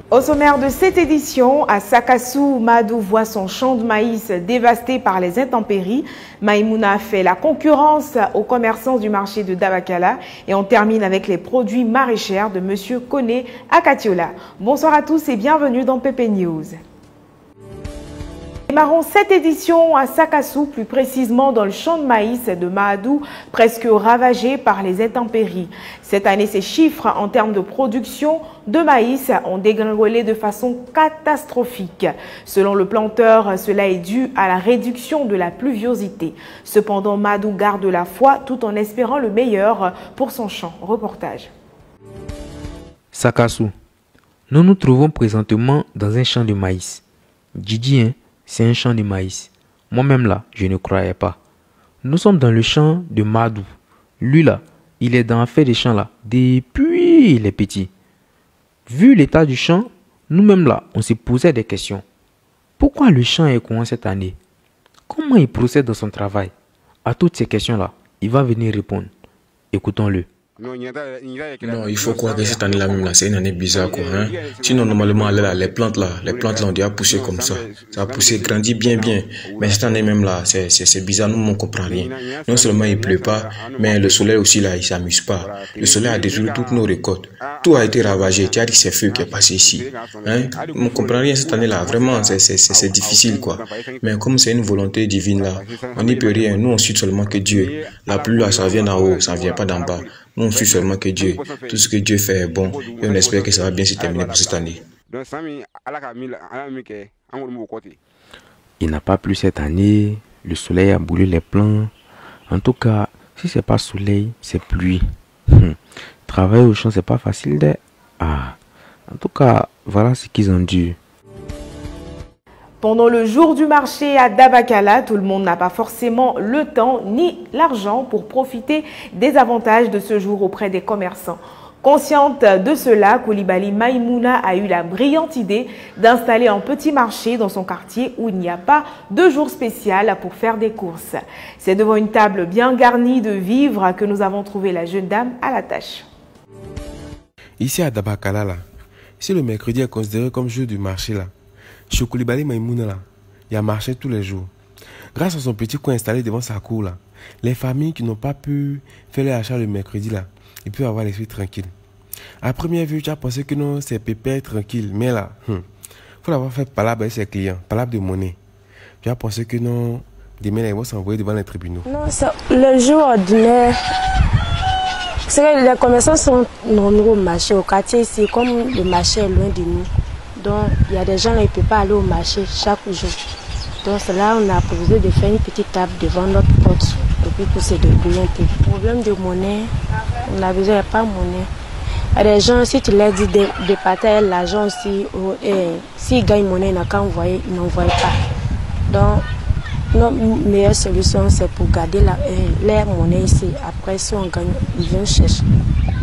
Au sommaire de cette édition, à Sakassou, Madou voit son champ de maïs dévasté par les intempéries. Maïmouna fait la concurrence aux commerçants du marché de Dabakala. Et on termine avec les produits maraîchers de M. Koné à Katiola. Bonsoir à tous et bienvenue dans PP News. Démarrons cette édition à Sakassou, plus précisément dans le champ de maïs de Mahadou, presque ravagé par les intempéries. Cette année, ces chiffres en termes de production de maïs ont dégringolé de façon catastrophique. Selon le planteur, cela est dû à la réduction de la pluviosité. Cependant, Mahadou garde la foi tout en espérant le meilleur pour son champ. Reportage. Sakassou. Nous nous trouvons présentement dans un champ de maïs. Didi, c'est un champ de maïs. Moi-même là, je ne croyais pas. Nous sommes dans le champ de Madou. Lui là, il est dans la fait des champs là depuis il est petit. Vu l'état du champ, nous-mêmes là, on se posait des questions. Pourquoi le champ est coin cette année? Comment il procède dans son travail? À toutes ces questions là, il va venir répondre. Écoutons-le. Non, il faut croire que cette année-là même, c'est une année bizarre, quoi, hein. Sinon, normalement, là, les plantes là, ont déjà poussé comme ça. Ça a poussé, grandi bien. Mais cette année même, là, c'est bizarre, nous, on ne comprend rien. Non seulement il pleut pas, mais le soleil aussi, là, il s'amuse pas. Le soleil a détruit toutes nos récoltes. Tout a été ravagé. Tu as dit que c'est feu qui est passé ici. Hein? On ne comprend rien cette année-là. Vraiment, c'est difficile, quoi. Mais comme c'est une volonté divine, là, on n'y peut rien. Nous, on suit seulement que Dieu. La pluie, là, ça vient d'en haut, ça vient pas d'en bas. Nous, on suit seulement que Dieu. Tout ce que Dieu fait est bon. Et on espère que ça va bien se terminer pour cette année. Il n'a pas plu cette année. Le soleil a brûlé les plants. En tout cas, si c'est pas soleil, c'est pluie. Travailler au champ, c'est pas facile de... En tout cas, voilà ce qu'ils ont dû. Pendant le jour du marché à Dabakala, tout le monde n'a pas forcément le temps ni l'argent pour profiter des avantages de ce jour auprès des commerçants. Consciente de cela, Koulibaly Maïmouna a eu la brillante idée d'installer un petit marché dans son quartier où il n'y a pas de jour spécial pour faire des courses. C'est devant une table bien garnie de vivres que nous avons trouvé la jeune dame à la tâche. Ici à Dabakala, là, si le mercredi est considéré comme jour du marché, là, chez Koulibaly Maïmouna, là, il y a marché tous les jours. Grâce à son petit coin installé devant sa cour, là, les familles qui n'ont pas pu faire leur achat le mercredi, là, ils peuvent avoir l'esprit tranquille. À première vue, tu as pensé que non, c'est pépère tranquille. Mais là, faut l'avoir fait palabre avec ses clients, palabre de monnaie. Tu as pensé que non, demain, ils vont s'envoyer devant les tribunaux. Non, le jour ordinaire, c'est que les commerçants sont nombreux au marché, au quartier ici, comme le marché est loin de nous. Donc, il y a des gens qui ne peuvent pas aller au marché chaque jour. Donc, c'est là on a proposé de faire une petite table devant notre porte. Et puis, pour se débrouiller un peu. Problème de monnaie, on a besoin, il n'y a pas de monnaie. Il y a des gens, si tu leur dis de partager l'argent aussi, s'ils gagnent monnaie, ils n'ont qu'à envoyer, ils n'envoient pas. Donc, notre meilleure solution, c'est pour garder leur monnaie ici. Après, si on gagne, ils viennent chercher.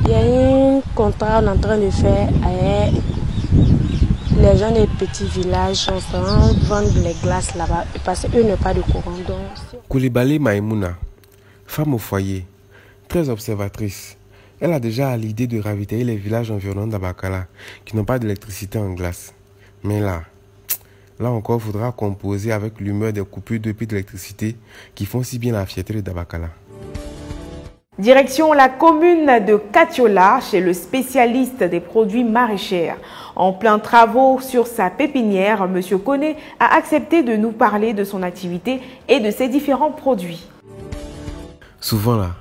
Il y a un contrat qu'on est en train de faire avec les gens des petits villages, on vend les glaces là-bas parce qu'eux n'ont pas de courant. Koulibaly Maïmouna, femme au foyer, très observatrice. Elle a déjà l'idée de ravitailler les villages environnants d'Abakala qui n'ont pas d'électricité en glace. Mais là encore, il faudra composer avec l'humeur des coupures de puits d'électricité qui font si bien la fierté d'Abakala. Direction la commune de Katiola, chez le spécialiste des produits maraîchers. En plein travaux sur sa pépinière, M. Koné a accepté de nous parler de son activité et de ses différents produits. Souvent là,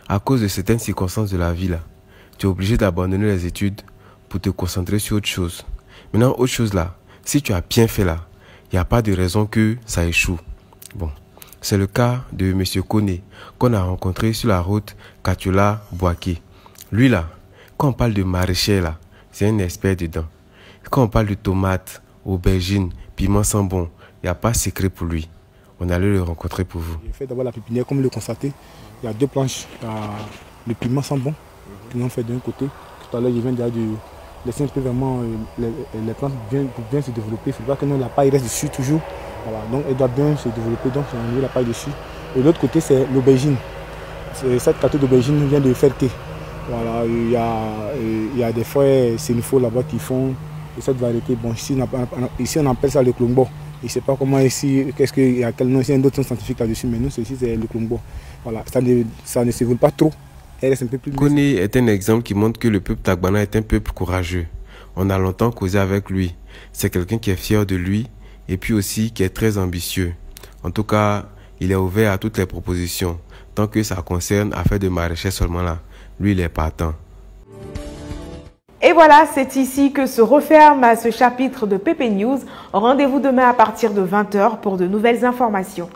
à cause de certaines circonstances de la vie là, tu es obligé d'abandonner les études pour te concentrer sur autre chose. Maintenant, autre chose là, si tu as bien fait là, il n'y a pas de raison que ça échoue. Bon. C'est le cas de M. Koné, qu'on a rencontré sur la route Katiola-Boaké. Lui là, quand on parle de maraîcher là, c'est un expert dedans. Quand on parle de tomates, aubergines, piments sambon, il n'y a pas de secret pour lui. On allait le rencontrer pour vous. J'ai fait d'abord la pépinière, comme vous le constatez. Il y a deux planches. Il y a le piment sambon, que l'on fait d'un côté. Tout à l'heure, je viens déjà de laisser un peu vraiment les plantes bien se développer. Il ne faut pas que la paille reste dessus toujours. Voilà, donc elle doit bien se développer, donc on enlever la paille dessus. Et l'autre côté, c'est l'aubergine. Cette catégorie d'aubergine vient de Ferté. Voilà, il y a des frères sénifaux là-bas qui font de cette variété. Bon, ici on appelle ça le klongbo. Je ne sais pas comment ici, qu'est-ce qu'il y a quel nom, il y a d'autres scientifiques là-dessus, mais nous, ceci c'est le klongbo. Voilà, ça ne se vole pas trop. Elle reste un peu plus. Kone est un exemple qui montre que le peuple Dagbana est un peuple courageux. On a longtemps causé avec lui. C'est quelqu'un qui est fier de lui et puis aussi qui est très ambitieux. En tout cas, il est ouvert à toutes les propositions. Tant que ça concerne affaire de maraîchage seulement là, lui il est partant. Et voilà, c'est ici que se referme ce chapitre de PP News. Rendez-vous demain à partir de 20 h pour de nouvelles informations.